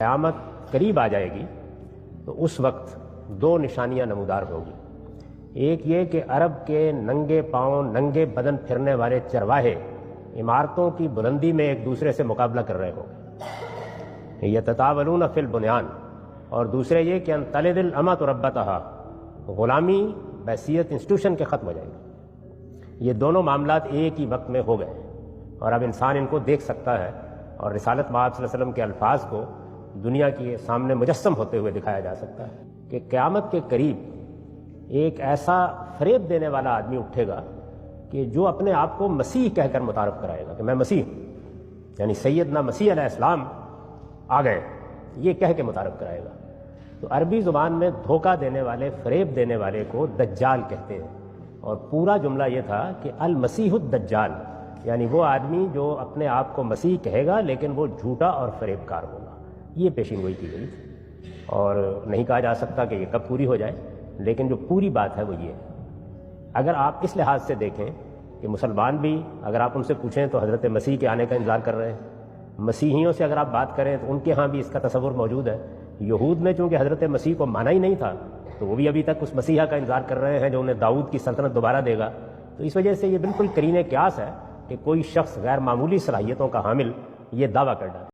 قیامت قریب آ جائے گی تو اس وقت دو نشانیاں نمودار ہوگی۔ ایک یہ کہ عرب کے ننگے پاؤں ننگے بدن پھرنے والے چرواہے عمارتوں کی بلندی میں ایک دوسرے سے مقابلہ کر رہے ہوں گے، یتطاولون فی البنیان، اور دوسرے یہ کہ ان تلد الامۃ ربتہا، غلامی بحیثیت انسٹیٹیوشن کے ختم ہو جائے گی۔ یہ دونوں معاملات ایک ہی وقت میں ہو گئے اور اب انسان ان کو دیکھ سکتا ہے اور رسالت مآب صلی اللہ علیہ وسلم کے الفاظ کو دنیا کے سامنے مجسم ہوتے ہوئے دکھایا جا سکتا ہے کہ قیامت کے قریب ایک ایسا فریب دینے والا آدمی اٹھے گا کہ جو اپنے آپ کو مسیح کہہ کر متعارف کرائے گا کہ میں مسیح ہوں، یعنی سیدنا مسیح علیہ السلام آ گئے، یہ کہہ کے متعارف کرائے گا۔ تو عربی زبان میں دھوکہ دینے والے، فریب دینے والے کو دجال کہتے ہیں، اور پورا جملہ یہ تھا کہ المسیح الدجال، یعنی وہ آدمی جو اپنے آپ کو مسیح کہے گا لیکن وہ جھوٹا اور فریب کار ہوگا۔ یہ پیشین گوئی کی گئی تھی اور نہیں کہا جا سکتا کہ یہ کب پوری ہو جائے، لیکن جو پوری بات ہے وہ یہ ہے۔ اگر آپ اس لحاظ سے دیکھیں کہ مسلمان بھی اگر آپ ان سے پوچھیں تو حضرت مسیح کے آنے کا انتظار کر رہے ہیں، مسیحیوں سے اگر آپ بات کریں تو ان کے ہاں بھی اس کا تصور موجود ہے۔ یہود میں چونکہ حضرت مسیح کو مانا ہی نہیں تھا تو وہ بھی ابھی تک اس مسیحا کا انتظار کر رہے ہیں جو انہیں داؤد کی سلطنت دوبارہ دے گا۔ تو اس وجہ سے یہ بالکل قرین قیاس ہے کہ کوئی شخص غیر معمولی صلاحیتوں کا حامل یہ دعویٰ کر ڈالے۔